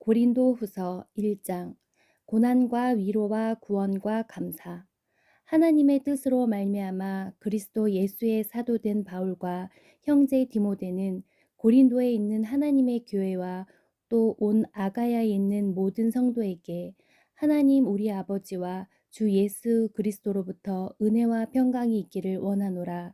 고린도후서 1장. 고난과 위로와 구원과 감사. 하나님의 뜻으로 말미암아 그리스도 예수의 사도된 바울과 형제 디모데는 고린도에 있는 하나님의 교회와 또 온 아가야에 있는 모든 성도에게 하나님 우리 아버지와 주 예수 그리스도로부터 은혜와 평강이 있기를 원하노라.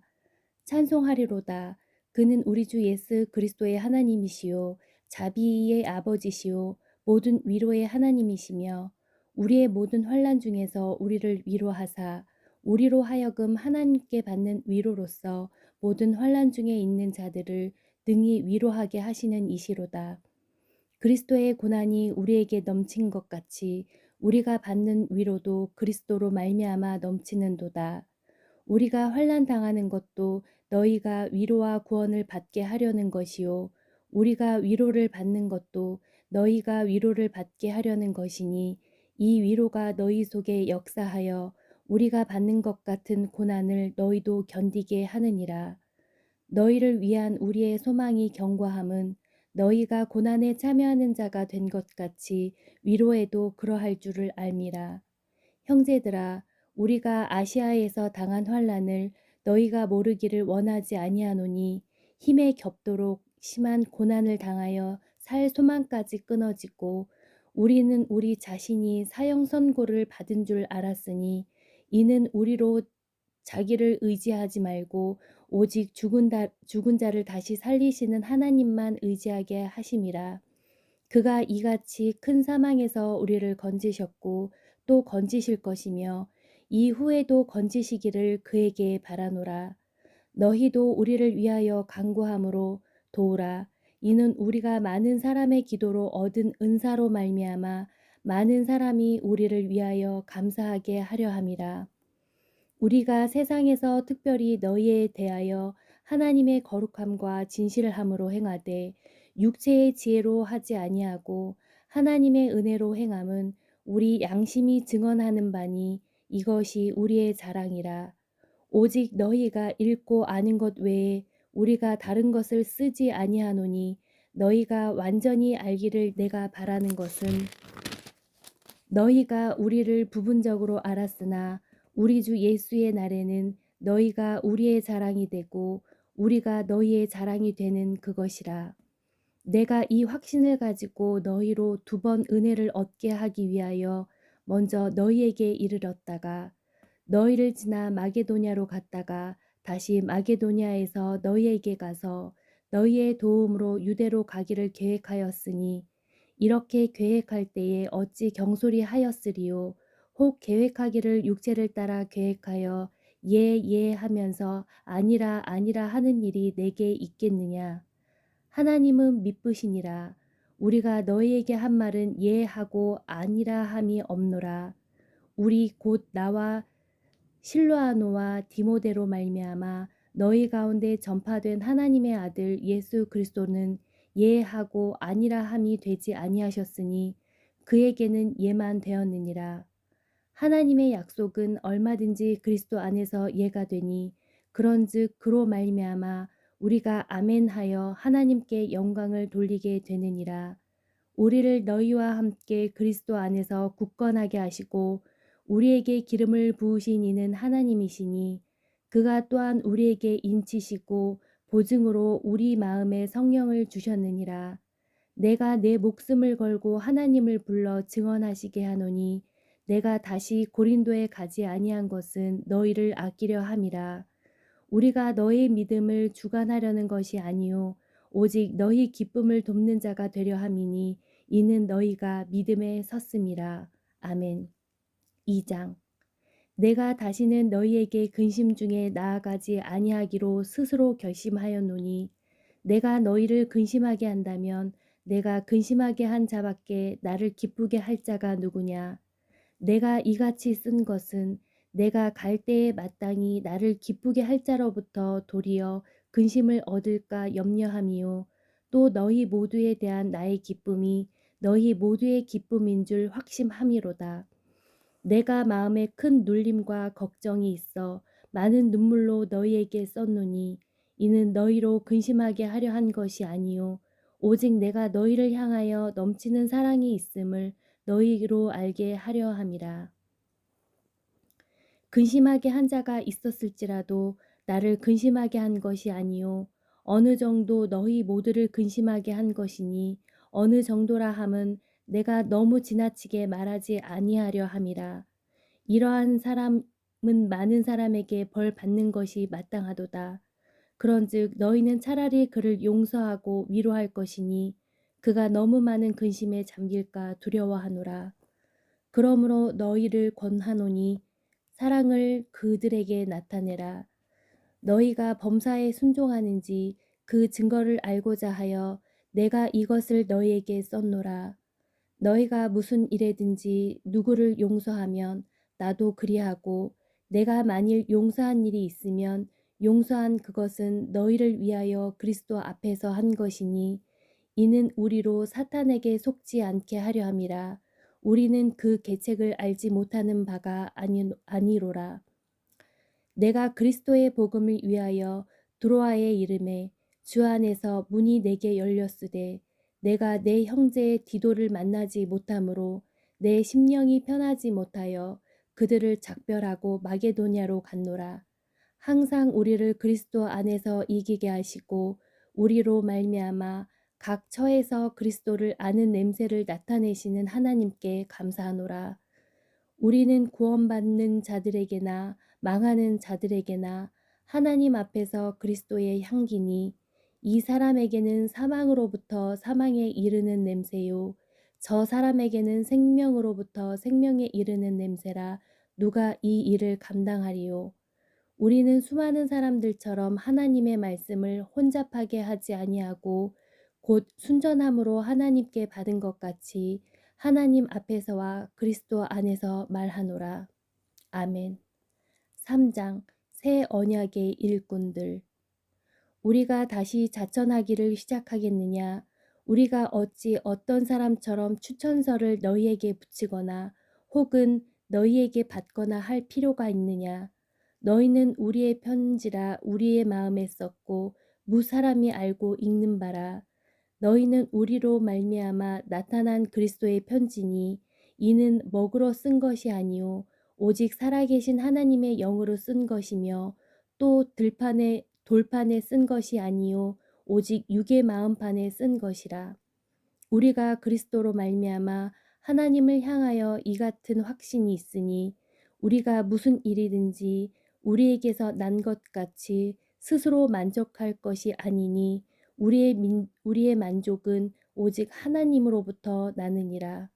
찬송하리로다. 그는 우리 주 예수 그리스도의 하나님이시요 자비의 아버지시요 모든 위로의 하나님이시며 우리의 모든 환난 중에서 우리를 위로하사 우리로 하여금 하나님께 받는 위로로서 모든 환난 중에 있는 자들을 능히 위로하게 하시는 이시로다. 그리스도의 고난이 우리에게 넘친 것 같이 우리가 받는 위로도 그리스도로 말미암아 넘치는도다. 우리가 환난 당하는 것도 너희가 위로와 구원을 받게 하려는 것이요 우리가 위로를 받는 것도 너희가 위로를 받게 하려는 것이니 이 위로가 너희 속에 역사하여 우리가 받는 것 같은 고난을 너희도 견디게 하느니라. 너희를 위한 우리의 소망이 견고함은 너희가 고난에 참여하는 자가 된 것 같이 위로에도 그러할 줄을 알미라. 형제들아, 우리가 아시아에서 당한 환난을 너희가 모르기를 원하지 아니하노니 힘에 겹도록 심한 고난을 당하여 살 소망까지 끊어지고 우리는 우리 자신이 사형 선고를 받은 줄 알았으니 이는 우리로 자기를 의지하지 말고 오직 죽은 자를 다시 살리시는 하나님만 의지하게 하심이라. 그가 이같이 큰 사망에서 우리를 건지셨고 또 건지실 것이며 이후에도 건지시기를 그에게 바라노라. 너희도 우리를 위하여 간구함으로 도우라. 이는 우리가 많은 사람의 기도로 얻은 은사로 말미암아 많은 사람이 우리를 위하여 감사하게 하려 함이라. 우리가 세상에서 특별히 너희에 대하여 하나님의 거룩함과 진실함으로 행하되 육체의 지혜로 하지 아니하고 하나님의 은혜로 행함은 우리 양심이 증언하는 바니 이것이 우리의 자랑이라. 오직 너희가 읽고 아는 것 외에 우리가 다른 것을 쓰지 아니하노니 너희가 완전히 알기를 내가 바라는 것은 너희가 우리를 부분적으로 알았으나 우리 주 예수의 날에는 너희가 우리의 자랑이 되고 우리가 너희의 자랑이 되는 그것이라. 내가 이 확신을 가지고 너희로 2번 은혜를 얻게 하기 위하여 먼저 너희에게 이르렀다가 너희를 지나 마게도냐로 갔다가 다시 마게도냐에서 너희에게 가서 너희의 도움으로 유대로 가기를 계획하였으니 이렇게 계획할 때에 어찌 경솔히 하였으리요. 혹 계획하기를 육체를 따라 계획하여 예 하면서 아니라 아니라 하는 일이 내게 있겠느냐. 하나님은 미쁘시니라. 우리가 너희에게 한 말은 예 하고 아니라 함이 없노라. 우리 곧 나와 실로아노와 디모데로 말미암아 너희 가운데 전파된 하나님의 아들 예수 그리스도는 예하고 아니라 함이 되지 아니하셨으니 그에게는 예만 되었느니라. 하나님의 약속은 얼마든지 그리스도 안에서 예가 되니 그런즉 그로 말미암아 우리가 아멘하여 하나님께 영광을 돌리게 되느니라. 우리를 너희와 함께 그리스도 안에서 굳건하게 하시고 우리에게 기름을 부으신 이는 하나님이시니 그가 또한 우리에게 인치시고 보증으로 우리 마음에 성령을 주셨느니라. 내가 내 목숨을 걸고 하나님을 불러 증언하시게 하노니 내가 다시 고린도에 가지 아니한 것은 너희를 아끼려 함이라. 우리가 너희 믿음을 주관하려는 것이 아니요 오직 너희 기쁨을 돕는 자가 되려 함이니 이는 너희가 믿음에 섰음이라. 아멘. 2장. 내가 다시는 너희에게 근심 중에 나아가지 아니하기로 스스로 결심하였노니 내가 너희를 근심하게 한다면 내가 근심하게 한 자밖에 나를 기쁘게 할 자가 누구냐. 내가 이같이 쓴 것은 내가 갈 때에 마땅히 나를 기쁘게 할 자로부터 도리어 근심을 얻을까 염려함이요 또 너희 모두에 대한 나의 기쁨이 너희 모두의 기쁨인 줄 확심함이로다. 내가 마음에 큰 눌림과 걱정이 있어 많은 눈물로 너희에게 썼노니 이는 너희로 근심하게 하려 한 것이 아니요 오직 내가 너희를 향하여 넘치는 사랑이 있음을 너희로 알게 하려 함이라. 근심하게 한 자가 있었을지라도 나를 근심하게 한 것이 아니요 어느 정도 너희 모두를 근심하게 한 것이니 어느 정도라 함은 내가 너무 지나치게 말하지 아니하려 함이라. 이러한 사람은 많은 사람에게 벌 받는 것이 마땅하도다. 그런즉 너희는 차라리 그를 용서하고 위로할 것이니 그가 너무 많은 근심에 잠길까 두려워하노라. 그러므로 너희를 권하노니 사랑을 그들에게 나타내라. 너희가 범사에 순종하는지 그 증거를 알고자 하여 내가 이것을 너희에게 썼노라. 너희가 무슨 일에든지 누구를 용서하면 나도 그리하고 내가 만일 용서한 일이 있으면 용서한 그것은 너희를 위하여 그리스도 앞에서 한 것이니 이는 우리로 사탄에게 속지 않게 하려 함이라. 우리는 그 계책을 알지 못하는 바가 아니로라. 내가 그리스도의 복음을 위하여 드로아에 이르매 주 안에서 문이 내게 열렸으되 내가 내 형제 디도를 만나지 못하므로 내 심령이 편하지 못하여 그들을 작별하고 마게도냐로 갔노라. 항상 우리를 그리스도 안에서 이기게 하시고 우리로 말미암아 각 처에서 그리스도를 아는 냄새를 나타내시는 하나님께 감사하노라. 우리는 구원받는 자들에게나 망하는 자들에게나 하나님 앞에서 그리스도의 향기니 이 사람에게는 사망으로부터 사망에 이르는 냄새요 저 사람에게는 생명으로부터 생명에 이르는 냄새라. 누가 이 일을 감당하리요. 우리는 수많은 사람들처럼 하나님의 말씀을 혼잡하게 하지 아니하고 곧 순전함으로 하나님께 받은 것 같이 하나님 앞에서와 그리스도 안에서 말하노라. 아멘. 3장 새 언약의 일꾼들. 우리가 다시 자천하기를 시작하겠느냐? 우리가 어찌 어떤 사람처럼 추천서를 너희에게 붙이거나 혹은 너희에게 받거나 할 필요가 있느냐? 너희는 우리의 편지라 우리의 마음에 썼고 무사람이 알고 읽는 바라. 너희는 우리로 말미암아 나타난 그리스도의 편지니 이는 먹으로 쓴 것이 아니요 오직 살아계신 하나님의 영으로 쓴 것이며 또 돌판에 쓴 것이 아니요 오직 육의 마음판에 쓴 것이라. 우리가 그리스도로 말미암아 하나님을 향하여 이 같은 확신이 있으니 우리가 무슨 일이든지 우리에게서 난 것 같이 스스로 만족할 것이 아니니 우리의 만족은 오직 하나님으로부터 나느니라.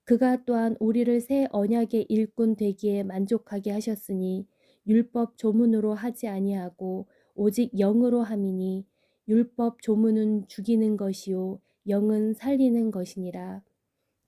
그가 또한 우리를 새 언약의 일꾼 되기에 만족하게 하셨으니 율법 조문으로 하지 아니하고 오직 영으로 함이니 율법 조문은 죽이는 것이요 영은 살리는 것이니라.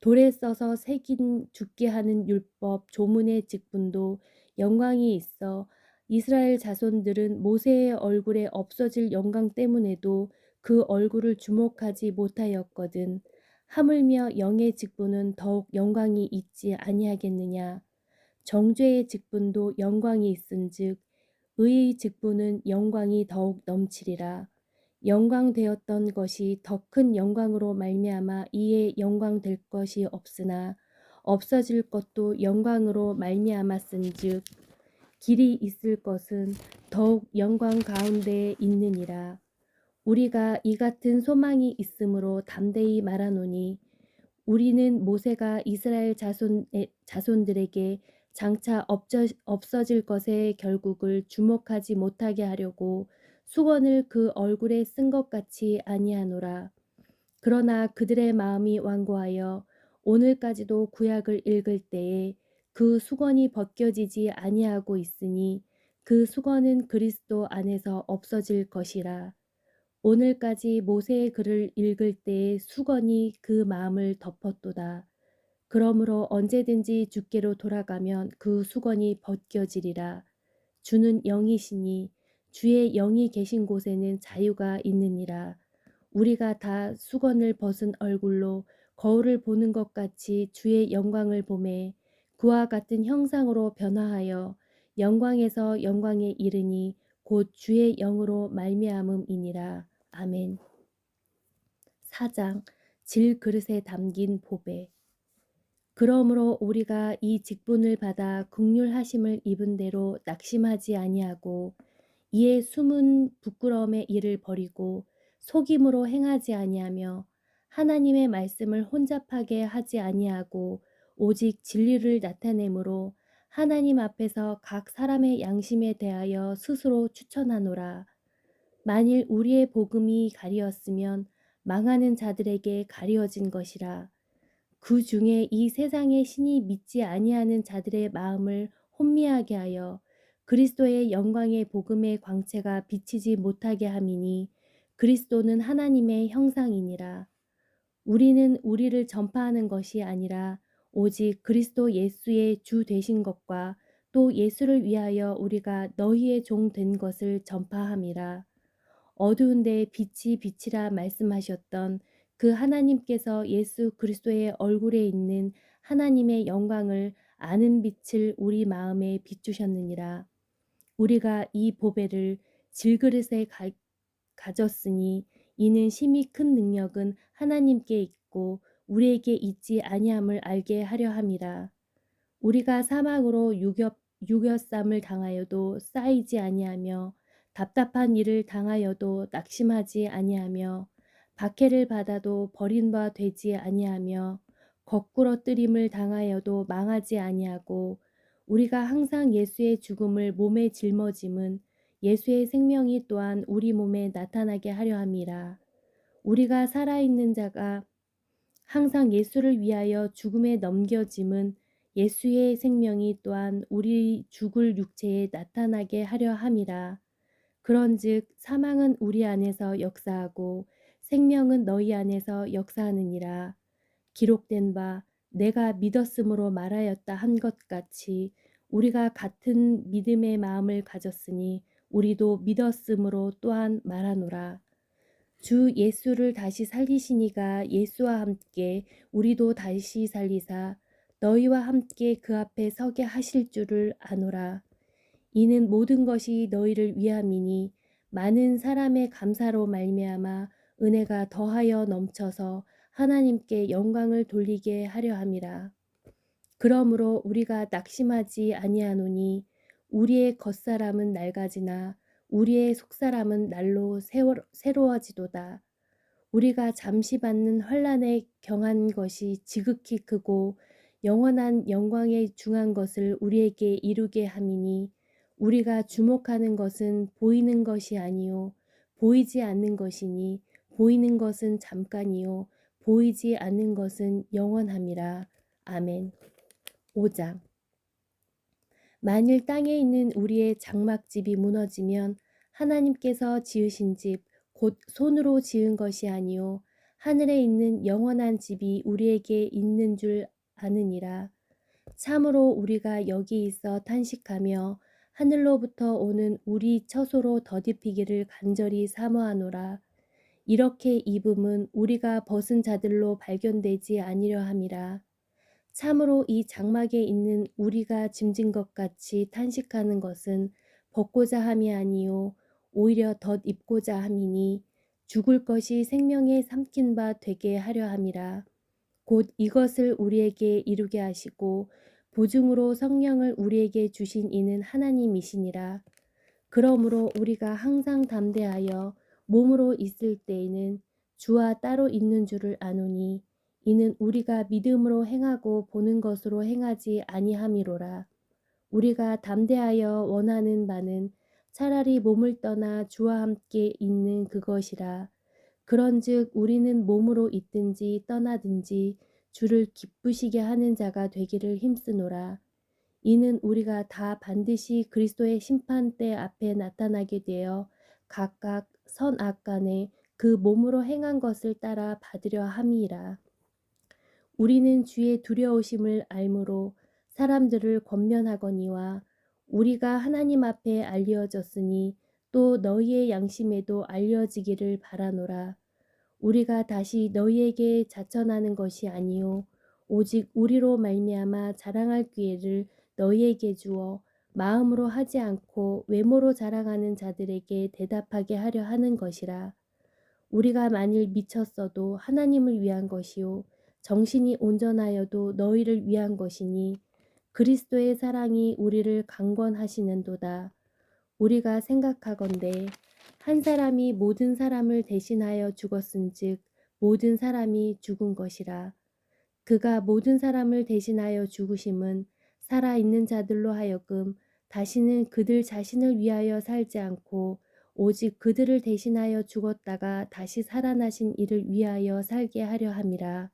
돌에 써서 새긴 죽게 하는 율법 조문의 직분도 영광이 있어 이스라엘 자손들은 모세의 얼굴에 없어질 영광 때문에도 그 얼굴을 주목하지 못하였거든. 하물며 영의 직분은 더욱 영광이 있지 아니하겠느냐. 정죄의 직분도 영광이 있은즉 의의 직분은 영광이 더욱 넘치리라. 영광되었던 것이 더 큰 영광으로 말미암아 이에 영광될 것이 없으나 없어질 것도 영광으로 말미암았은즉 길이 있을 것은 더욱 영광 가운데에 있느니라. 우리가 이 같은 소망이 있으므로 담대히 말하노니 우리는 모세가 이스라엘 자손들에게 장차 없어질 것의 결국을 주목하지 못하게 하려고 수건을 그 얼굴에 쓴 것 같이 아니하노라. 그러나 그들의 마음이 완고하여 오늘까지도 구약을 읽을 때에 그 수건이 벗겨지지 아니하고 있으니 그 수건은 그리스도 안에서 없어질 것이라. 오늘까지 모세의 글을 읽을 때에 수건이 그 마음을 덮었도다. 그러므로 언제든지 주께로 돌아가면 그 수건이 벗겨지리라. 주는 영이시니 주의 영이 계신 곳에는 자유가 있느니라. 우리가 다 수건을 벗은 얼굴로 거울을 보는 것 같이 주의 영광을 보매 그와 같은 형상으로 변화하여 영광에서 영광에 이르니 곧 주의 영으로 말미암음이니라. 아멘. 4장 질그릇에 담긴 보배. 그러므로 우리가 이 직분을 받아 긍휼하심을 입은 대로 낙심하지 아니하고 이에 숨은 부끄러움의 일을 버리고 속임으로 행하지 아니하며 하나님의 말씀을 혼잡하게 하지 아니하고 오직 진리를 나타내므로 하나님 앞에서 각 사람의 양심에 대하여 스스로 추천하노라. 만일 우리의 복음이 가리었으면 망하는 자들에게 가리워진 것이라. 그 중에 이 세상의 신이 믿지 아니하는 자들의 마음을 혼미하게 하여 그리스도의 영광의 복음의 광채가 비치지 못하게 함이니 그리스도는 하나님의 형상이니라. 우리는 우리를 전파하는 것이 아니라 오직 그리스도 예수의 주 되신 것과 또 예수를 위하여 우리가 너희의 종 된 것을 전파함이라. 어두운 데에 빛이 빛이라 말씀하셨던 그 하나님께서 예수 그리스도의 얼굴에 있는 하나님의 영광을 아는 빛을 우리 마음에 비추셨느니라. 우리가 이 보배를 질그릇에 가졌으니 이는 심히 큰 능력은 하나님께 있고 우리에게 있지 아니함을 알게 하려 함이라. 우리가 사망으로 유겨쌈을 당하여도 쌓이지 아니하며 답답한 일을 당하여도 낙심하지 아니하며 박해를 받아도 버린 바 되지 아니하며 거꾸러뜨림을 당하여도 망하지 아니하고 우리가 항상 예수의 죽음을 몸에 짊어짐은 예수의 생명이 또한 우리 몸에 나타나게 하려 함이라. 우리가 살아있는 자가 항상 예수를 위하여 죽음에 넘겨짐은 예수의 생명이 또한 우리 죽을 육체에 나타나게 하려 함이라. 그런즉 사망은 우리 안에서 역사하고 생명은 너희 안에서 역사하느니라. 기록된 바 내가 믿었으므로 말하였다 한 것 같이 우리가 같은 믿음의 마음을 가졌으니 우리도 믿었으므로 또한 말하노라. 주 예수를 다시 살리시니가 예수와 함께 우리도 다시 살리사 너희와 함께 그 앞에 서게 하실 줄을 아노라. 이는 모든 것이 너희를 위함이니 많은 사람의 감사로 말미암아 은혜가 더하여 넘쳐서 하나님께 영광을 돌리게 하려 함이라. 그러므로 우리가 낙심하지 아니하노니 우리의 겉사람은 낡아지나 우리의 속사람은 날로 새로워지도다. 우리가 잠시 받는 환난에 경한 것이 지극히 크고 영원한 영광에 중한 것을 우리에게 이루게 함이니 우리가 주목하는 것은 보이는 것이 아니요 보이지 않는 것이니 보이는 것은 잠깐이요 보이지 않는 것은 영원함이라. 아멘. 5장. 만일 땅에 있는 우리의 장막집이 무너지면 하나님께서 지으신 집 곧 손으로 지은 것이 아니요 하늘에 있는 영원한 집이 우리에게 있는 줄 아느니라. 참으로 우리가 여기 있어 탄식하며 하늘로부터 오는 우리 처소로 더딥히기를 간절히 사모하노라. 이렇게 입음은 우리가 벗은 자들로 발견되지 아니려 함이라. 참으로 이 장막에 있는 우리가 짐진 것 같이 탄식하는 것은 벗고자 함이 아니요 오히려 덧입고자 함이니 죽을 것이 생명에 삼킨 바 되게 하려 함이라. 곧 이것을 우리에게 이루게 하시고 보증으로 성령을 우리에게 주신 이는 하나님이시니라. 그러므로 우리가 항상 담대하여 몸으로 있을 때에는 주와 따로 있는 줄을 아노니 이는 우리가 믿음으로 행하고 보는 것으로 행하지 아니함이로라. 우리가 담대하여 원하는 바는 차라리 몸을 떠나 주와 함께 있는 그것이라. 그런즉 우리는 몸으로 있든지 떠나든지 주를 기쁘시게 하는 자가 되기를 힘쓰노라. 이는 우리가 다 반드시 그리스도의 심판대 앞에 나타나게 되어 각각 선악간에 그 몸으로 행한 것을 따라 받으려 함이라. 우리는 주의 두려우심을 알므로 사람들을 권면하거니와 우리가 하나님 앞에 알려졌으니 또 너희의 양심에도 알려지기를 바라노라. 우리가 다시 너희에게 자천하는 것이 아니요 오직 우리로 말미암아 자랑할 기회를 너희에게 주어 마음으로 하지 않고 외모로 자랑하는 자들에게 대답하게 하려 하는 것이라. 우리가 만일 미쳤어도 하나님을 위한 것이요 정신이 온전하여도 너희를 위한 것이니 그리스도의 사랑이 우리를 강권하시는도다. 우리가 생각하건대 한 사람이 모든 사람을 대신하여 죽었은즉 모든 사람이 죽은 것이라. 그가 모든 사람을 대신하여 죽으심은 살아있는 자들로 하여금 다시는 그들 자신을 위하여 살지 않고 오직 그들을 대신하여 죽었다가 다시 살아나신 이를 위하여 살게 하려 함이라.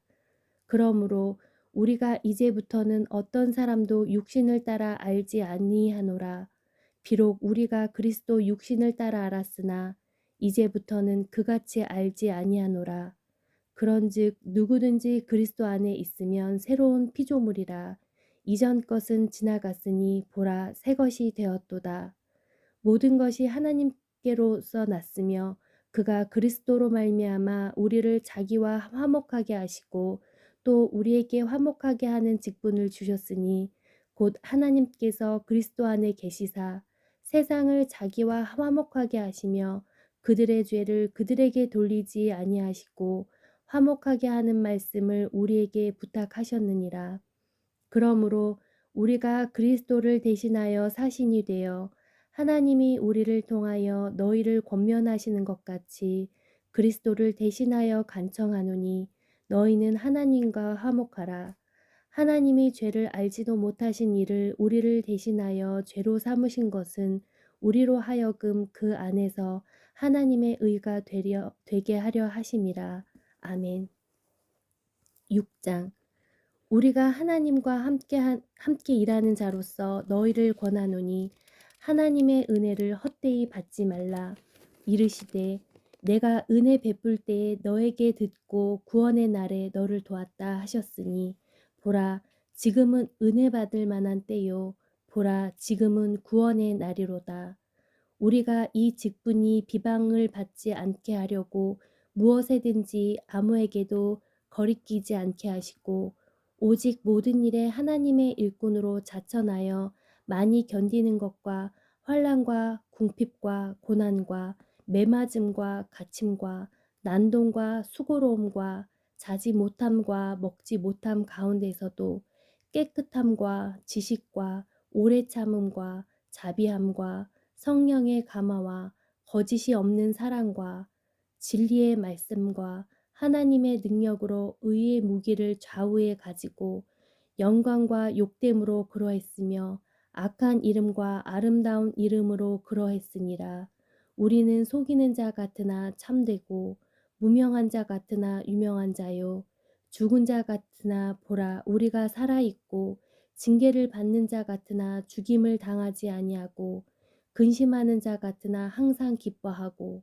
그러므로 우리가 이제부터는 어떤 사람도 육신을 따라 알지 아니하노라. 비록 우리가 그리스도 육신을 따라 알았으나 이제부터는 그같이 알지 아니하노라. 그런즉 누구든지 그리스도 안에 있으면 새로운 피조물이라. 이전 것은 지나갔으니 보라 새 것이 되었도다. 모든 것이 하나님께로서 났으며 그가 그리스도로 말미암아 우리를 자기와 화목하게 하시고 또 우리에게 화목하게 하는 직분을 주셨으니 곧 하나님께서 그리스도 안에 계시사 세상을 자기와 화목하게 하시며 그들의 죄를 그들에게 돌리지 아니하시고 화목하게 하는 말씀을 우리에게 부탁하셨느니라. 그러므로 우리가 그리스도를 대신하여 사신이 되어 하나님이 우리를 통하여 너희를 권면하시는 것 같이 그리스도를 대신하여 간청하노니 너희는 하나님과 화목하라. 하나님이 죄를 알지도 못하신 이를 우리를 대신하여 죄로 삼으신 것은 우리로 하여금 그 안에서 하나님의 의가 되게 하려 하심이라. 아멘. 6장 우리가 하나님과 함께 일하는 자로서 너희를 권하노니 하나님의 은혜를 헛되이 받지 말라. 이르시되 내가 은혜 베풀 때에 너에게 듣고 구원의 날에 너를 도왔다 하셨으니 보라 지금은 은혜 받을 만한 때요 보라 지금은 구원의 날이로다. 우리가 이 직분이 비방을 받지 않게 하려고 무엇에든지 아무에게도 거리끼지 않게 하시고 오직 모든 일에 하나님의 일꾼으로 자천하여 많이 견디는 것과 환난과 궁핍과 고난과 매맞음과 갇힘과 난동과 수고로움과 자지 못함과 먹지 못함 가운데서도 깨끗함과 지식과 오래 참음과 자비함과 성령의 감화와 거짓이 없는 사랑과 진리의 말씀과 하나님의 능력으로 의의 무기를 좌우에 가지고 영광과 욕됨으로 그러했으며 악한 이름과 아름다운 이름으로 그러했으니라. 우리는 속이는 자 같으나 참되고 무명한 자 같으나 유명한 자요 죽은 자 같으나 보라 우리가 살아있고 징계를 받는 자 같으나 죽임을 당하지 아니하고 근심하는 자 같으나 항상 기뻐하고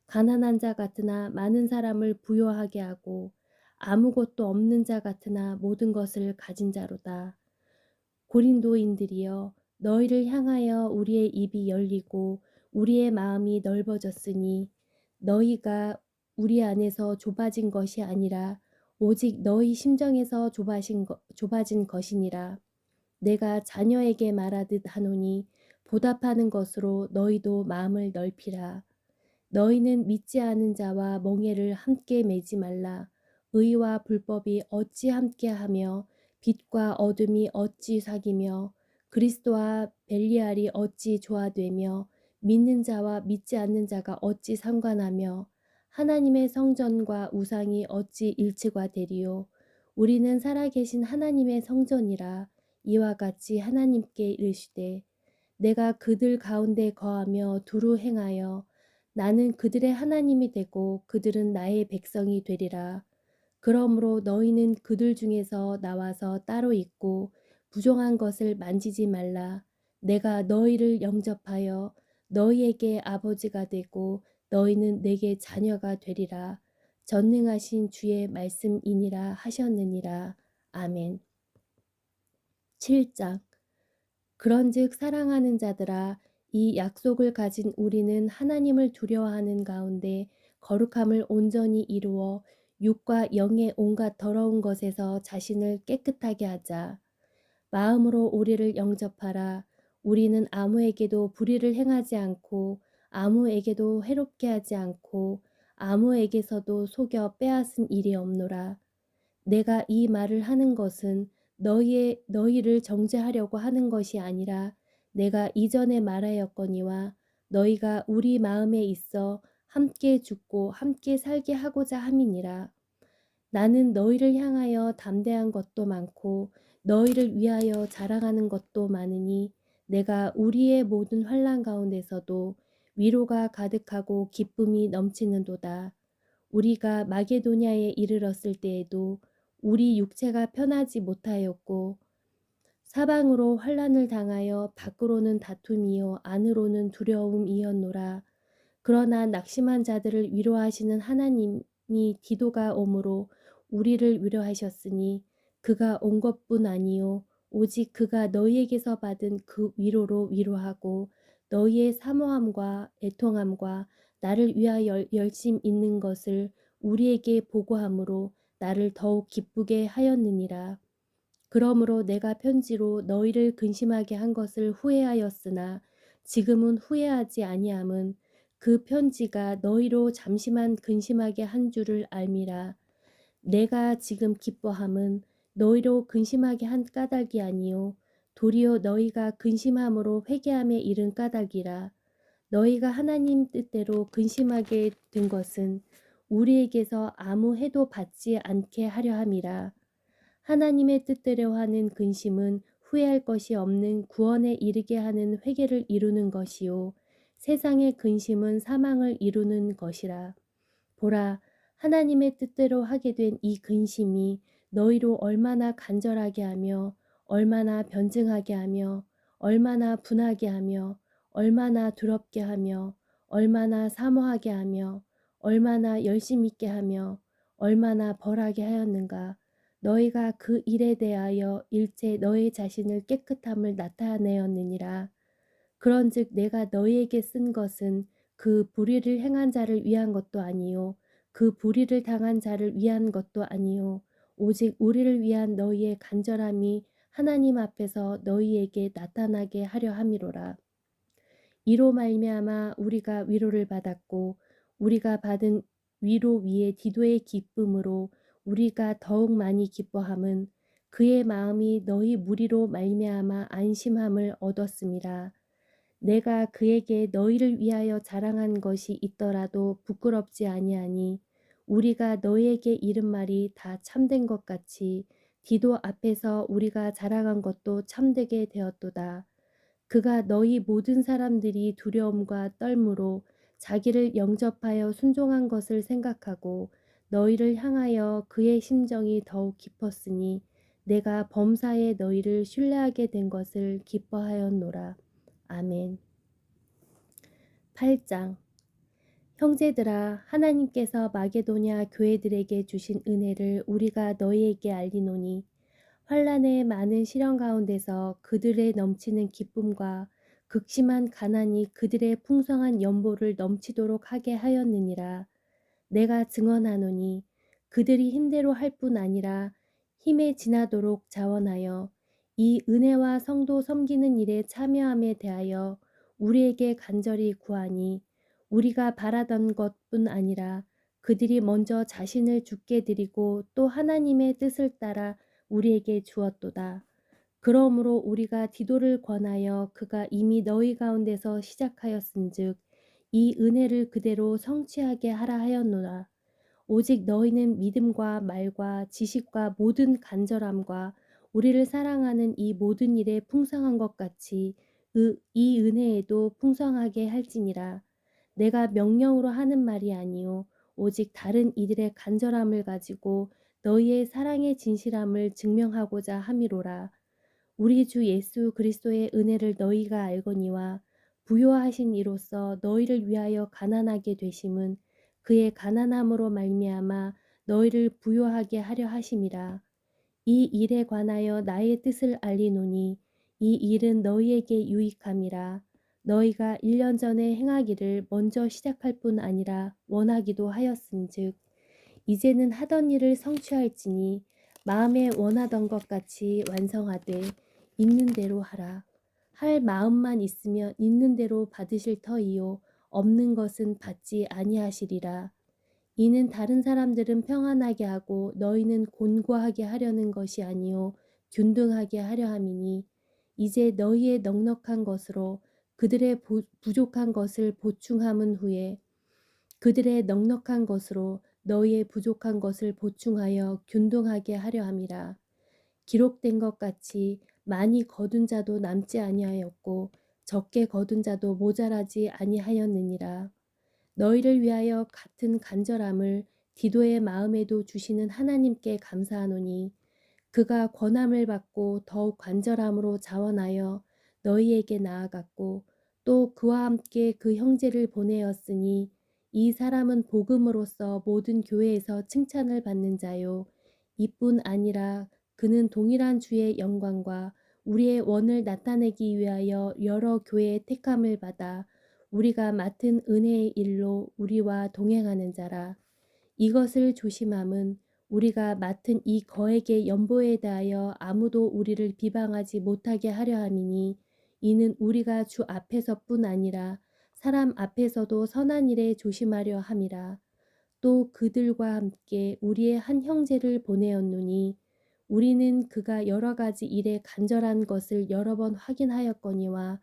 가난한 자 같으나 많은 사람을 부요하게 하고 아무것도 없는 자 같으나 모든 것을 가진 자로다. 고린도인들이여 너희를 향하여 우리의 입이 열리고 우리의 마음이 넓어졌으니 너희가 우리 안에서 좁아진 것이 아니라 오직 너희 심정에서 좁아진 것이니라. 내가 자녀에게 말하듯 하노니 보답하는 것으로 너희도 마음을 넓히라. 너희는 믿지 않은 자와 멍에를 함께 매지 말라. 의와 불법이 어찌 함께하며 빛과 어둠이 어찌 사귀며 그리스도와 벨리알이 어찌 조화되며 믿는 자와 믿지 않는 자가 어찌 상관하며 하나님의 성전과 우상이 어찌 일치가 되리요. 우리는 살아계신 하나님의 성전이라. 이와 같이 하나님께 이르시되 내가 그들 가운데 거하며 두루 행하여 나는 그들의 하나님이 되고 그들은 나의 백성이 되리라. 그러므로 너희는 그들 중에서 나와서 따로 있고 부정한 것을 만지지 말라. 내가 너희를 영접하여 너희에게 아버지가 되고 너희는 내게 자녀가 되리라. 전능하신 주의 말씀이니라 하셨느니라. 아멘. 7장 그런즉 사랑하는 자들아 이 약속을 가진 우리는 하나님을 두려워하는 가운데 거룩함을 온전히 이루어 육과 영의 온갖 더러운 것에서 자신을 깨끗하게 하자. 마음으로 우리를 영접하라. 우리는 아무에게도 불의를 행하지 않고 아무에게도 해롭게 하지 않고 아무에게서도 속여 빼앗은 일이 없노라. 내가 이 말을 하는 것은 너희를 정죄하려고 하는 것이 아니라 내가 이전에 말하였거니와 너희가 우리 마음에 있어 함께 죽고 함께 살게 하고자 함이니라. 나는 너희를 향하여 담대한 것도 많고 너희를 위하여 자랑하는 것도 많으니 내가 우리의 모든 환난 가운데서도 위로가 가득하고 기쁨이 넘치는도다. 우리가 마게도냐에 이르렀을 때에도 우리 육체가 편하지 못하였고 사방으로 환난을 당하여 밖으로는 다툼이요 안으로는 두려움이었노라. 그러나 낙심한 자들을 위로하시는 하나님이 디도가 오므로 우리를 위로하셨으니 그가 온 것뿐 아니요 오직 그가 너희에게서 받은 그 위로로 위로하고 너희의 사모함과 애통함과 나를 위하여 열심 있는 것을 우리에게 보고함으로 나를 더욱 기쁘게 하였느니라. 그러므로 내가 편지로 너희를 근심하게 한 것을 후회하였으나 지금은 후회하지 아니함은 그 편지가 너희로 잠시만 근심하게 한 줄을 알미라. 내가 지금 기뻐함은 너희로 근심하게 한 까닭이 아니요 도리어 너희가 근심함으로 회개함에 이른 까닭이라. 너희가 하나님 뜻대로 근심하게 된 것은 우리에게서 아무 해도 받지 않게 하려 함이라. 하나님의 뜻대로 하는 근심은 후회할 것이 없는 구원에 이르게 하는 회개를 이루는 것이요 세상의 근심은 사망을 이루는 것이라. 보라, 하나님의 뜻대로 하게 된 이 근심이 너희로 얼마나 간절하게 하며 얼마나 변증하게 하며 얼마나 분하게 하며 얼마나 두렵게 하며 얼마나 사모하게 하며 얼마나 열심 있게 하며 얼마나 벌하게 하였는가. 너희가 그 일에 대하여 일체 너희 자신을 깨끗함을 나타내었느니라. 그런즉 내가 너희에게 쓴 것은 그 불의를 행한 자를 위한 것도 아니요 그 불의를 당한 자를 위한 것도 아니요 오직 우리를 위한 너희의 간절함이 하나님 앞에서 너희에게 나타나게 하려 함이로라. 이로 말미암아 우리가 위로를 받았고 우리가 받은 위로 위에 디도의 기쁨으로 우리가 더욱 많이 기뻐함은 그의 마음이 너희 무리로 말미암아 안심함을 얻었음이라. 내가 그에게 너희를 위하여 자랑한 것이 있더라도 부끄럽지 아니하니 우리가 너희에게 이른 말이 다 참된 것 같이 디도 앞에서 우리가 자랑한 것도 참되게 되었도다. 그가 너희 모든 사람들이 두려움과 떨므로 자기를 영접하여 순종한 것을 생각하고 너희를 향하여 그의 심정이 더욱 깊었으니 내가 범사에 너희를 신뢰하게 된 것을 기뻐하였노라. 아멘. 8장. 형제들아, 하나님께서 마게도냐 교회들에게 주신 은혜를 우리가 너희에게 알리노니 환난의 많은 시련 가운데서 그들의 넘치는 기쁨과 극심한 가난이 그들의 풍성한 연보를 넘치도록 하게 하였느니라. 내가 증언하노니 그들이 힘대로 할 뿐 아니라 힘에 지나도록 자원하여 이 은혜와 성도 섬기는 일에 참여함에 대하여 우리에게 간절히 구하니 우리가 바라던 것뿐 아니라 그들이 먼저 자신을 죽게 드리고 또 하나님의 뜻을 따라 우리에게 주었도다. 그러므로 우리가 디도를 권하여 그가 이미 너희 가운데서 시작하였은즉 이 은혜를 그대로 성취하게 하라 하였노라. 오직 너희는 믿음과 말과 지식과 모든 간절함과 우리를 사랑하는 이 모든 일에 풍성한 것 같이 이 은혜에도 풍성하게 할지니라. 내가 명령으로 하는 말이 아니요 오직 다른 이들의 간절함을 가지고 너희의 사랑의 진실함을 증명하고자 함이로라. 우리 주 예수 그리스도의 은혜를 너희가 알거니와 부요하신 이로써 너희를 위하여 가난하게 되심은 그의 가난함으로 말미암아 너희를 부요하게 하려 하심이라. 이 일에 관하여 나의 뜻을 알리노니 이 일은 너희에게 유익함이라. 너희가 1년 전에 행하기를 먼저 시작할 뿐 아니라 원하기도 하였은즉 이제는 하던 일을 성취할지니 마음에 원하던 것 같이 완성하되 있는 대로 하라. 할 마음만 있으면 있는 대로 받으실 터이요 없는 것은 받지 아니하시리라. 이는 다른 사람들은 평안하게 하고 너희는 곤고하게 하려는 것이 아니요 균등하게 하려 함이니 이제 너희의 넉넉한 것으로 그들의 부족한 것을 보충함은 후에 그들의 넉넉한 것으로 너희의 부족한 것을 보충하여 균등하게 하려 함이라. 기록된 것 같이 많이 거둔 자도 남지 아니하였고 적게 거둔 자도 모자라지 아니하였느니라. 너희를 위하여 같은 간절함을 디도의 마음에도 주시는 하나님께 감사하노니 그가 권함을 받고 더욱 간절함으로 자원하여 너희에게 나아갔고 또 그와 함께 그 형제를 보내었으니 이 사람은 복음으로써 모든 교회에서 칭찬을 받는 자요 이뿐 아니라 그는 동일한 주의 영광과 우리의 원을 나타내기 위하여 여러 교회의 택함을 받아 우리가 맡은 은혜의 일로 우리와 동행하는 자라. 이것을 조심함은 우리가 맡은 이 거액의 연보에 대하여 아무도 우리를 비방하지 못하게 하려 함이니 이는 우리가 주 앞에서뿐 아니라 사람 앞에서도 선한 일에 조심하려 함이라. 또 그들과 함께 우리의 한 형제를 보내었노니 우리는 그가 여러 가지 일에 간절한 것을 여러 번 확인하였거니와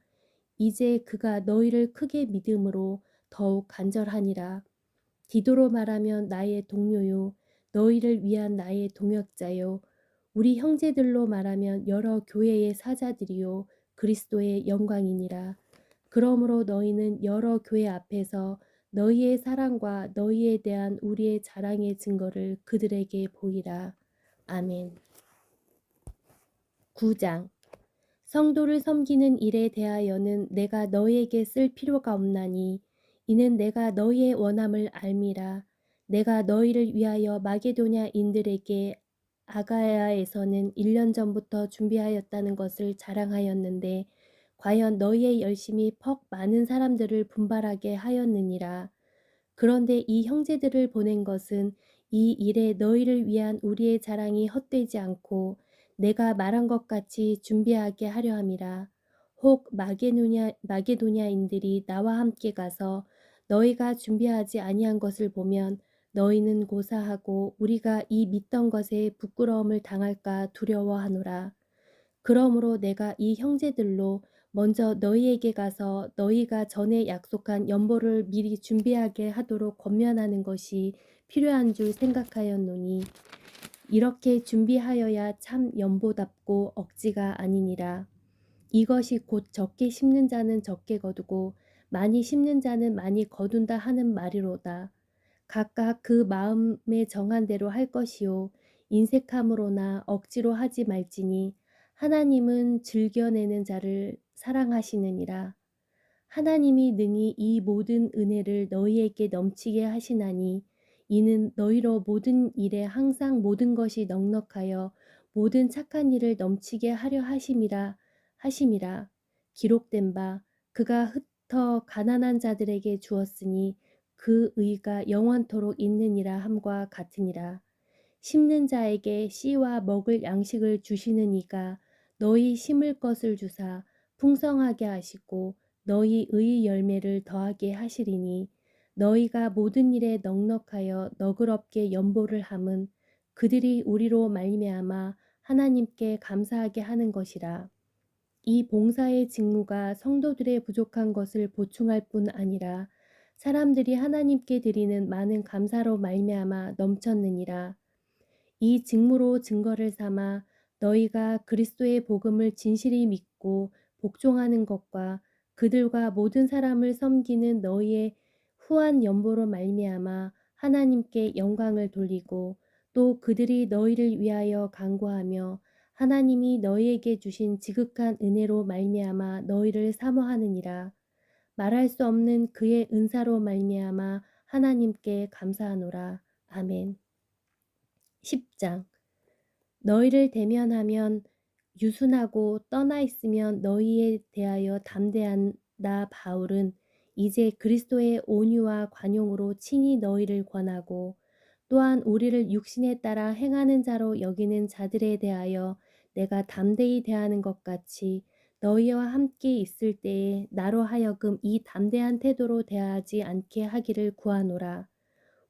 이제 그가 너희를 크게 믿음으로 더욱 간절하니라. 디도로 말하면 나의 동료요 너희를 위한 나의 동역자요 우리 형제들로 말하면 여러 교회의 사자들이요 그리스도의 영광이니라. 그러므로 너희는 여러 교회 앞에서 너희의 사랑과 너희에 대한 우리의 자랑의 증거를 그들에게 보이라. 아멘. 9장 성도를 섬기는 일에 대하여는 내가 너희에게 쓸 필요가 없나니 이는 내가 너희의 원함을 알미라. 내가 너희를 위하여 마게도냐인들에게 아가야에서는 1년 전부터 준비하였다는 것을 자랑하였는데 과연 너희의 열심이 퍽 많은 사람들을 분발하게 하였느니라. 그런데 이 형제들을 보낸 것은 이 일에 너희를 위한 우리의 자랑이 헛되지 않고 내가 말한 것 같이 준비하게 하려 함이라. 혹 마게도냐인들이 나와 함께 가서 너희가 준비하지 아니한 것을 보면 너희는 고사하고 우리가 이 믿던 것에 부끄러움을 당할까 두려워하노라. 그러므로 내가 이 형제들로 먼저 너희에게 가서 너희가 전에 약속한 연보를 미리 준비하게 하도록 권면하는 것이 필요한 줄 생각하였노니 이렇게 준비하여야 참 연보답고 억지가 아니니라. 이것이 곧 적게 심는 자는 적게 거두고 많이 심는 자는 많이 거둔다 하는 말이로다. 각각 그 마음에 정한 대로 할 것이요 인색함으로나 억지로 하지 말지니 하나님은 즐겨내는 자를 사랑하시느니라. 하나님이 능히 이 모든 은혜를 너희에게 넘치게 하시나니 이는 너희로 모든 일에 항상 모든 것이 넉넉하여 모든 착한 일을 넘치게 하려 하심이라. 기록된 바 그가 흩어 가난한 자들에게 주었으니 그 의가 영원토록 있느니라 함과 같으니라. 심는 자에게 씨와 먹을 양식을 주시는 이가 너희 심을 것을 주사 풍성하게 하시고 너희 의 열매를 더하게 하시리니 너희가 모든 일에 넉넉하여 너그럽게 연보를 함은 그들이 우리로 말미암아 하나님께 감사하게 하는 것이라. 이 봉사의 직무가 성도들의 부족한 것을 보충할 뿐 아니라 사람들이 하나님께 드리는 많은 감사로 말미암아 넘쳤느니라. 이 직무로 증거를 삼아 너희가 그리스도의 복음을 진실히 믿고 복종하는 것과 그들과 모든 사람을 섬기는 너희의 후한 연보로 말미암아 하나님께 영광을 돌리고 또 그들이 너희를 위하여 간구하며 하나님이 너희에게 주신 지극한 은혜로 말미암아 너희를 사모하느니라. 말할 수 없는 그의 은사로 말미암아 하나님께 감사하노라. 아멘. 10장 너희를 대면하면 유순하고 떠나 있으면 너희에 대하여 담대한 나 바울은 이제 그리스도의 온유와 관용으로 친히 너희를 권하고 또한 우리를 육신에 따라 행하는 자로 여기는 자들에 대하여 내가 담대히 대하는 것 같이 너희와 함께 있을 때에 나로 하여금 이 담대한 태도로 대하지 않게 하기를 구하노라.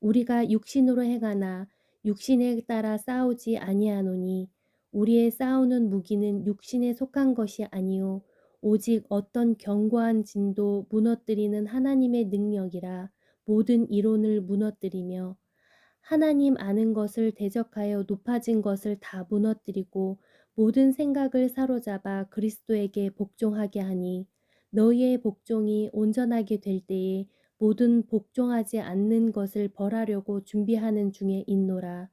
우리가 육신으로 행하나 육신에 따라 싸우지 아니하노니 우리의 싸우는 무기는 육신에 속한 것이 아니요 오직 어떤 견고한 진도 무너뜨리는 하나님의 능력이라. 모든 이론을 무너뜨리며 하나님 아는 것을 대적하여 높아진 것을 다 무너뜨리고 모든 생각을 사로잡아 그리스도에게 복종하게 하니 너희의 복종이 온전하게 될 때에 모든 복종하지 않는 것을 벌하려고 준비하는 중에 있노라.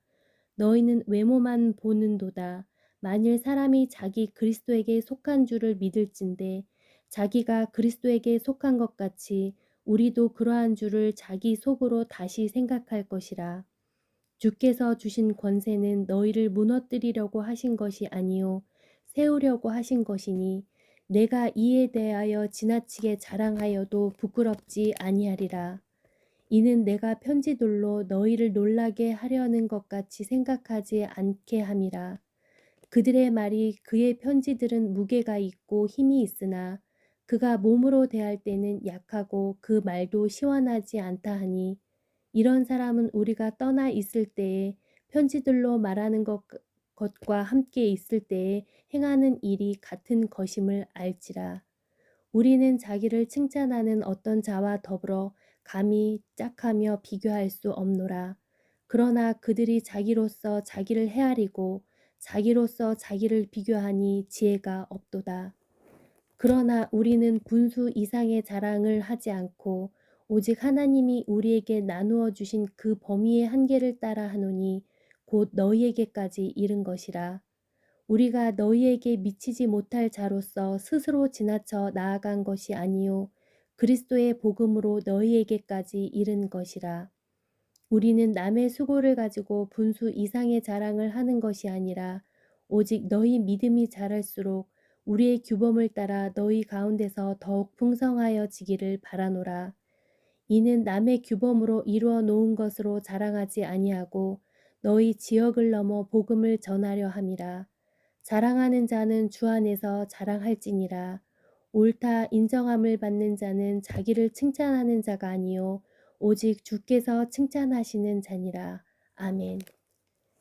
너희는 외모만 보는도다. 만일 사람이 자기 그리스도에게 속한 줄을 믿을진대 자기가 그리스도에게 속한 것 같이 우리도 그러한 줄을 자기 속으로 다시 생각할 것이라. 주께서 주신 권세는 너희를 무너뜨리려고 하신 것이 아니요 세우려고 하신 것이니 내가 이에 대하여 지나치게 자랑하여도 부끄럽지 아니하리라. 이는 내가 편지들로 너희를 놀라게 하려는 것 같이 생각하지 않게 함이라. 그들의 말이 그의 편지들은 무게가 있고 힘이 있으나 그가 몸으로 대할 때는 약하고 그 말도 시원하지 않다 하니 이런 사람은 우리가 떠나 있을 때에 편지들로 말하는 것과 함께 있을 때에 행하는 일이 같은 것임을 알지라. 우리는 자기를 칭찬하는 어떤 자와 더불어 감히 짝하며 비교할 수 없노라. 그러나 그들이 자기로서 자기를 헤아리고 자기로서 자기를 비교하니 지혜가 없도다. 그러나 우리는 분수 이상의 자랑을 하지 않고 오직 하나님이 우리에게 나누어 주신 그 범위의 한계를 따라 하노니 곧 너희에게까지 이른 것이라. 우리가 너희에게 미치지 못할 자로서 스스로 지나쳐 나아간 것이 아니요 그리스도의 복음으로 너희에게까지 이른 것이라. 우리는 남의 수고를 가지고 분수 이상의 자랑을 하는 것이 아니라 오직 너희 믿음이 자랄수록 우리의 규범을 따라 너희 가운데서 더욱 풍성하여지기를 바라노라. 이는 남의 규범으로 이루어 놓은 것으로 자랑하지 아니하고 너희 지역을 넘어 복음을 전하려 함이라. 자랑하는 자는 주 안에서 자랑할지니라. 옳다 인정함을 받는 자는 자기를 칭찬하는 자가 아니요 오직 주께서 칭찬하시는 자니라. 아멘.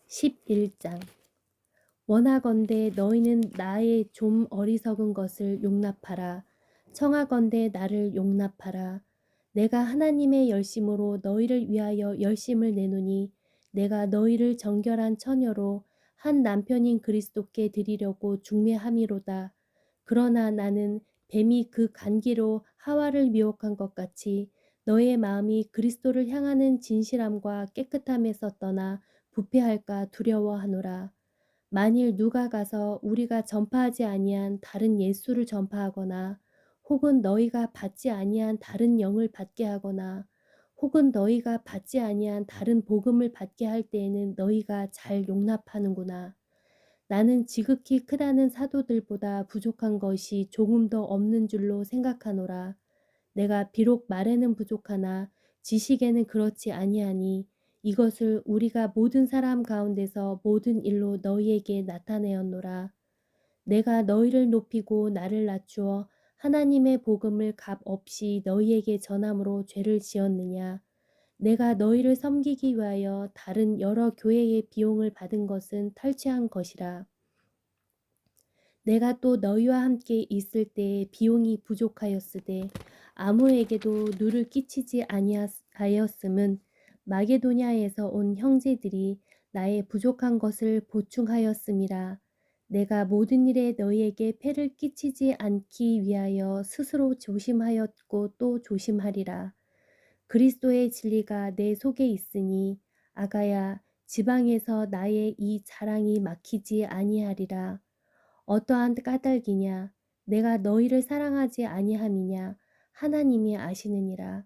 11장. 원하건대 너희는 나의 좀 어리석은 것을 용납하라. 청하건대 나를 용납하라. 내가 하나님의 열심으로 너희를 위하여 열심을 내노니 내가 너희를 정결한 처녀로 한 남편인 그리스도께 드리려고 중매함이로다. 그러나 나는 뱀이 그 간기로 하와를 미혹한 것 같이 너의 마음이 그리스도를 향하는 진실함과 깨끗함에서 떠나 부패할까 두려워하노라. 만일 누가 가서 우리가 전파하지 아니한 다른 예수를 전파하거나 혹은 너희가 받지 아니한 다른 영을 받게 하거나 혹은 너희가 받지 아니한 다른 복음을 받게 할 때에는 너희가 잘 용납하는구나. 나는 지극히 크다는 사도들보다 부족한 것이 조금 더 없는 줄로 생각하노라. 내가 비록 말에는 부족하나 지식에는 그렇지 아니하니 이것을 우리가 모든 사람 가운데서 모든 일로 너희에게 나타내었노라. 내가 너희를 높이고 나를 낮추어 하나님의 복음을 값 없이 너희에게 전함으로 죄를 지었느냐. 내가 너희를 섬기기 위하여 다른 여러 교회의 비용을 받은 것은 탈취한 것이라. 내가 또 너희와 함께 있을 때에 비용이 부족하였으되 아무에게도 누를 끼치지 아니하였음은 마게도냐에서 온 형제들이 나의 부족한 것을 보충하였음이라. 내가 모든 일에 너희에게 폐를 끼치지 않기 위하여 스스로 조심하였고 또 조심하리라. 그리스도의 진리가 내 속에 있으니 아가야 지방에서 나의 이 자랑이 막히지 아니하리라. 어떠한 까닭이냐 내가 너희를 사랑하지 아니함이냐 하나님이 아시느니라.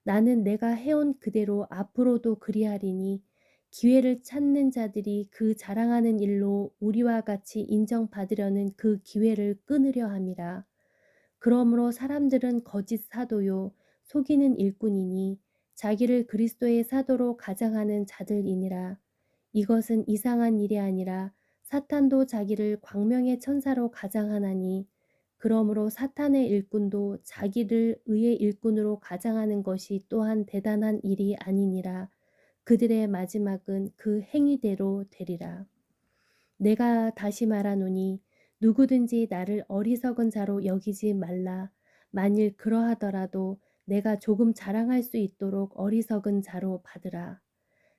나는 내가 해온 그대로 앞으로도 그리하리니 기회를 찾는 자들이 그 자랑하는 일로 우리와 같이 인정받으려는 그 기회를 끊으려 함이라. 그러므로 사람들은 거짓 사도요 속이는 일꾼이니 자기를 그리스도의 사도로 가장하는 자들이니라. 이것은 이상한 일이 아니라 사탄도 자기를 광명의 천사로 가장하나니 그러므로 사탄의 일꾼도 자기를 의의 일꾼으로 가장하는 것이 또한 대단한 일이 아니니라. 그들의 마지막은 그 행위대로 되리라. 내가 다시 말하노니 누구든지 나를 어리석은 자로 여기지 말라. 만일 그러하더라도 내가 조금 자랑할 수 있도록 어리석은 자로 받으라.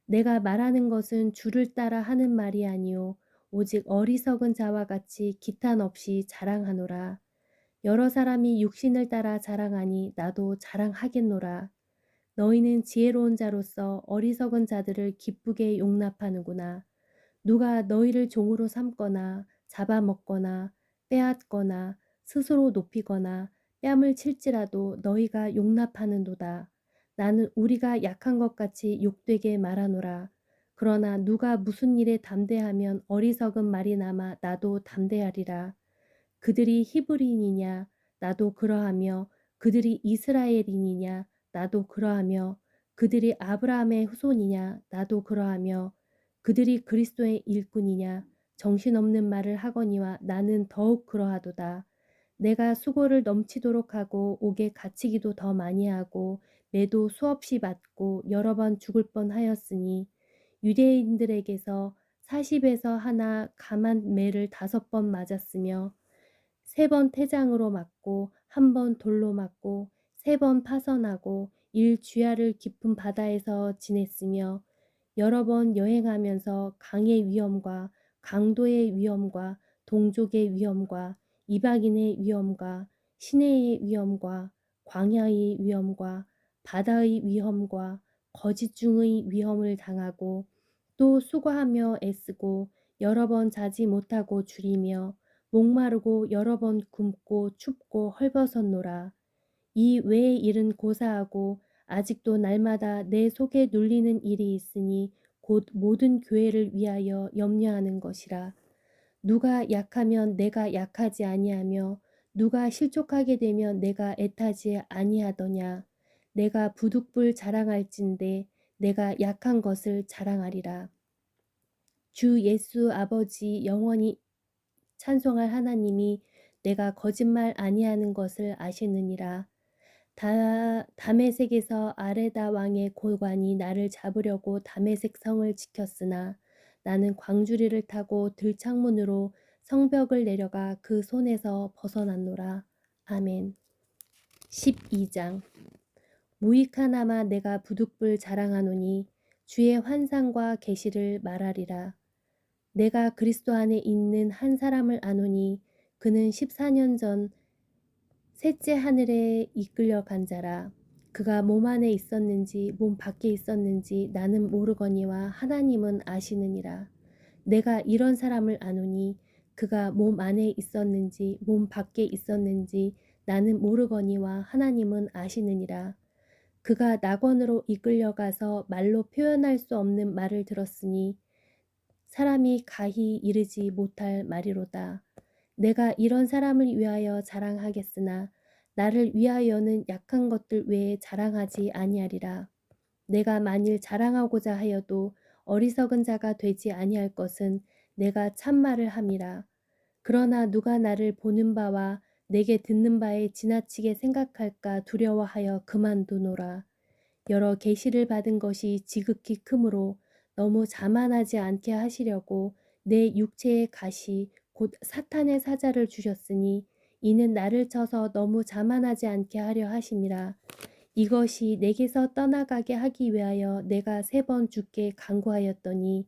내가 말하는 것은 주를 따라 하는 말이 아니요 오직 어리석은 자와 같이 기탄 없이 자랑하노라. 여러 사람이 육신을 따라 자랑하니 나도 자랑하겠노라. 너희는 지혜로운 자로서 어리석은 자들을 기쁘게 용납하는구나. 누가 너희를 종으로 삼거나 잡아먹거나 빼앗거나 스스로 높이거나 뺨을 칠지라도 너희가 용납하는도다. 나는 우리가 약한 것 같이 욕되게 말하노라. 그러나 누가 무슨 일에 담대하면 어리석은 말이 남아 나도 담대하리라. 그들이 히브리인이냐 나도 그러하며 그들이 이스라엘인이냐 나도 그러하며 그들이 아브라함의 후손이냐 나도 그러하며 그들이 그리스도의 일꾼이냐 정신없는 말을 하거니와 나는 더욱 그러하도다. 내가 수고를 넘치도록 하고 옥에 갇히기도 더 많이 하고 매도 수없이 맞고 여러 번 죽을 뻔하였으니 유대인들에게서 40에서 하나 감한 매를 5번 맞았으며 3번 태장으로 맞고 1번 돌로 맞고 3번 파선하고 일주야를 깊은 바다에서 지냈으며 여러 번 여행하면서 강의 위험과 강도의 위험과 동족의 위험과 이방인의 위험과 시내의 위험과 광야의 위험과 바다의 위험과 거짓 중의 위험을 당하고 또 수고하며 애쓰고 여러 번 자지 못하고 줄이며 목마르고 여러 번 굶고 춥고 헐벗었노라. 이 외의 일은 고사하고 아직도 날마다 내 속에 눌리는 일이 있으니 곧 모든 교회를 위하여 염려하는 것이라. 누가 약하면 내가 약하지 아니하며 누가 실족하게 되면 내가 애타지 아니하더냐. 내가 부득불 자랑할진대 내가 약한 것을 자랑하리라. 주 예수 아버지 영원히 찬송할 하나님이 내가 거짓말 아니하는 것을 아시느니라. 다메섹에서 아레다 왕의 고관이 나를 잡으려고 다메섹 성을 지켰으나 나는 광주리를 타고 들창문으로 성벽을 내려가 그 손에서 벗어났노라. 아멘. 12장. 무익하나마 내가 부득불 자랑하노니 주의 환상과 계시를 말하리라. 내가 그리스도 안에 있는 한 사람을 아노니 그는 14년 전 셋째 하늘에 이끌려 간 자라. 그가 몸 안에 있었는지 몸 밖에 있었는지 나는 모르거니와 하나님은 아시느니라. 내가 이런 사람을 아노니 그가 몸 안에 있었는지 몸 밖에 있었는지 나는 모르거니와 하나님은 아시느니라. 그가 낙원으로 이끌려가서 말로 표현할 수 없는 말을 들었으니 사람이 가히 이르지 못할 말이로다. 내가 이런 사람을 위하여 자랑하겠으나 나를 위하여는 약한 것들 외에 자랑하지 아니하리라. 내가 만일 자랑하고자 하여도 어리석은 자가 되지 아니할 것은 내가 참말을 함이라. 그러나 누가 나를 보는 바와 내게 듣는 바에 지나치게 생각할까 두려워하여 그만두노라. 여러 계시를 받은 것이 지극히 크므로 너무 자만하지 않게 하시려고 내 육체의 가시 곧 사탄의 사자를 주셨으니 이는 나를 쳐서 너무 자만하지 않게 하려 하심이라. 이것이 내게서 떠나가게 하기 위하여 내가 3번 주께 간구하였더니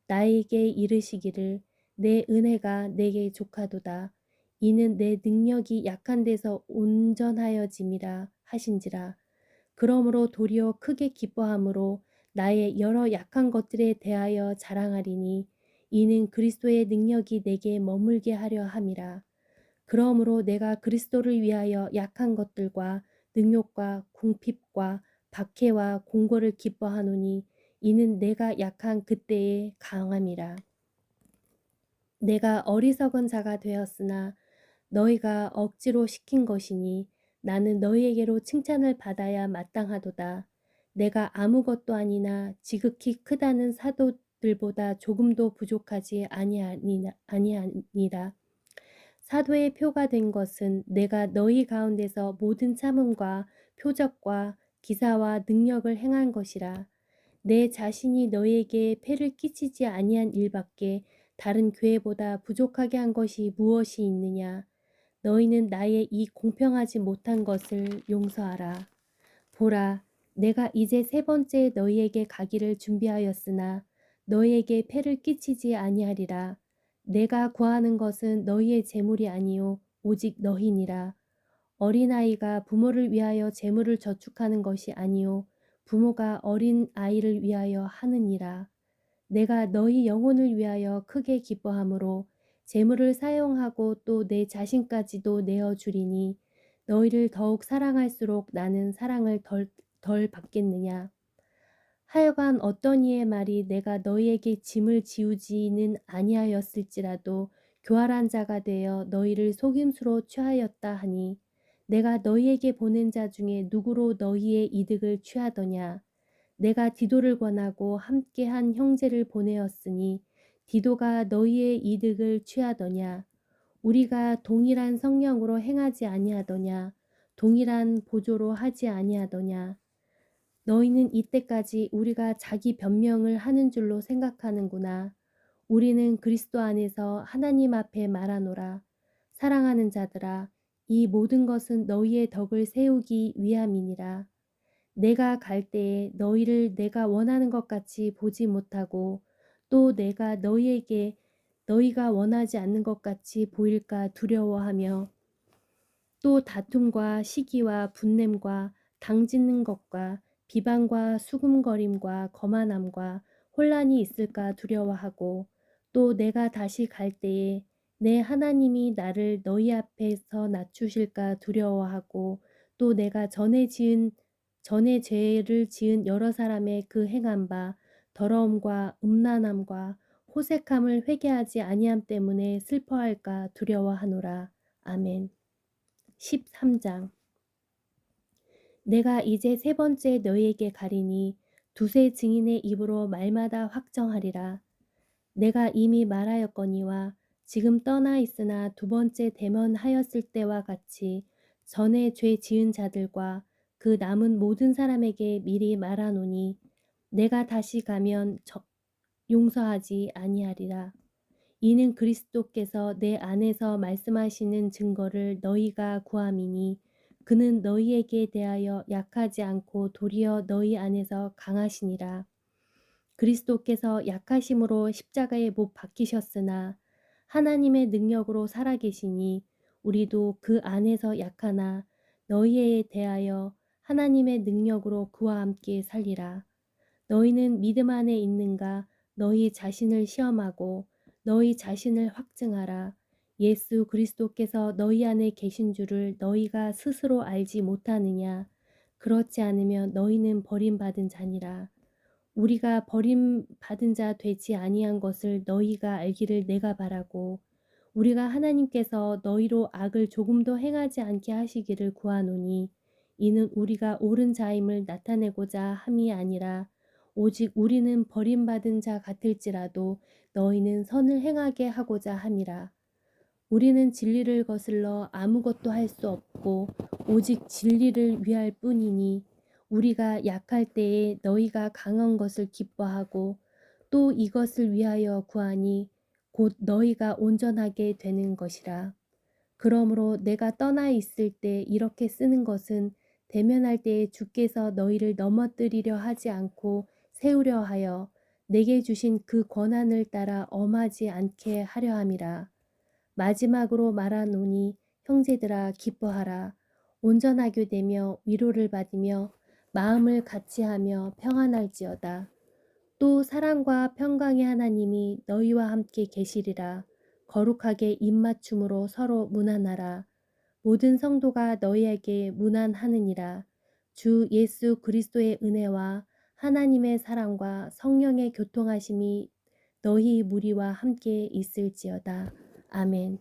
나에게 이르시기를 내 은혜가 내게 족하도다. 이는 내 능력이 약한 데서 온전하여짐이라 하신지라. 그러므로 도리어 크게 기뻐함으로 나의 여러 약한 것들에 대하여 자랑하리니 이는 그리스도의 능력이 내게 머물게 하려 함이라. 그러므로 내가 그리스도를 위하여 약한 것들과 능욕과 궁핍과 박해와 공고를 기뻐하노니 이는 내가 약한 그때의 강함이라. 내가 어리석은 자가 되었으나 너희가 억지로 시킨 것이니 나는 너희에게로 칭찬을 받아야 마땅하도다. 내가 아무것도 아니나 지극히 크다는 사도들보다 조금도 부족하지 아니하니라. 사도의 표가 된 것은 내가 너희 가운데서 모든 참음과 표적과 기사와 능력을 행한 것이라. 내 자신이 너희에게 폐를 끼치지 아니한 일밖에 다른 교회보다 부족하게 한 것이 무엇이 있느냐? 너희는 나의 이 공평하지 못한 것을 용서하라. 보라, 내가 이제 세 번째 너희에게 가기를 준비하였으나 너희에게 폐를 끼치지 아니하리라. 내가 구하는 것은 너희의 재물이 아니요 오직 너희니라. 어린아이가 부모를 위하여 재물을 저축하는 것이 아니요 부모가 어린 아이를 위하여 하느니라. 내가 너희 영혼을 위하여 크게 기뻐하므로 재물을 사용하고 또 내 자신까지도 내어주리니 너희를 더욱 사랑할수록 나는 사랑을 덜 받겠느냐. 하여간 어떤 이의 말이 내가 너희에게 짐을 지우지는 아니하였을지라도 교활한 자가 되어 너희를 속임수로 취하였다 하니 내가 너희에게 보낸 자 중에 누구로 너희의 이득을 취하더냐. 내가 디도를 권하고 함께한 형제를 보내었으니 디도가 너희의 이득을 취하더냐. 우리가 동일한 성령으로 행하지 아니하더냐. 동일한 보조로 하지 아니하더냐. 너희는 이때까지 우리가 자기 변명을 하는 줄로 생각하는구나. 우리는 그리스도 안에서 하나님 앞에 말하노라. 사랑하는 자들아, 이 모든 것은 너희의 덕을 세우기 위함이니라. 내가 갈 때에 너희를 내가 원하는 것 같이 보지 못하고 또 내가 너희에게 너희가 원하지 않는 것 같이 보일까 두려워하며 또 다툼과 시기와 분냄과 당짓는 것과 비방과 수금거림과 거만함과 혼란이 있을까 두려워하고 또 내가 다시 갈 때에 내 하나님이 나를 너희 앞에서 낮추실까 두려워하고 또 내가 전에 죄를 지은 여러 사람의 그 행한 바 더러움과 음란함과 호색함을 회개하지 아니함 때문에 슬퍼할까 두려워하노라. 아멘. 13장. 내가 이제 세 번째 너희에게 가리니 두세 증인의 입으로 말마다 확정하리라. 내가 이미 말하였거니와 지금 떠나 있으나 두 번째 대면하였을 때와 같이 전에 죄 지은 자들과 그 남은 모든 사람에게 미리 말하노니 내가 다시 가면 용서하지 아니하리라. 이는 그리스도께서 내 안에서 말씀하시는 증거를 너희가 구함이니 그는 너희에게 대하여 약하지 않고 도리어 너희 안에서 강하시니라. 그리스도께서 약하심으로 십자가에 못 박히셨으나 하나님의 능력으로 살아계시니 우리도 그 안에서 약하나 너희에 대하여 하나님의 능력으로 그와 함께 살리라. 너희는 믿음 안에 있는가? 너희 자신을 시험하고 너희 자신을 확증하라. 예수 그리스도께서 너희 안에 계신 줄을 너희가 스스로 알지 못하느냐? 그렇지 않으면 너희는 버림받은 자니라. 우리가 버림받은 자 되지 아니한 것을 너희가 알기를 내가 바라고 우리가 하나님께서 너희로 악을 조금도 행하지 않게 하시기를 구하노니 이는 우리가 옳은 자임을 나타내고자 함이 아니라 오직 우리는 버림받은 자 같을지라도 너희는 선을 행하게 하고자 함이라. 우리는 진리를 거슬러 아무것도 할 수 없고 오직 진리를 위할 뿐이니 우리가 약할 때에 너희가 강한 것을 기뻐하고 또 이것을 위하여 구하니 곧 너희가 온전하게 되는 것이라. 그러므로 내가 떠나 있을 때 이렇게 쓰는 것은 대면할 때에 주께서 너희를 넘어뜨리려 하지 않고 세우려 하여 내게 주신 그 권한을 따라 엄하지 않게 하려 함이라. 마지막으로 말하노니 형제들아 기뻐하라. 온전하게 되며 위로를 받으며 마음을 같이하며 평안할지어다. 또 사랑과 평강의 하나님이 너희와 함께 계시리라. 거룩하게 입맞춤으로 서로 문안하라. 모든 성도가 너희에게 문안하느니라. 주 예수 그리스도의 은혜와 하나님의 사랑과 성령의 교통하심이 너희 무리와 함께 있을지어다. 아멘.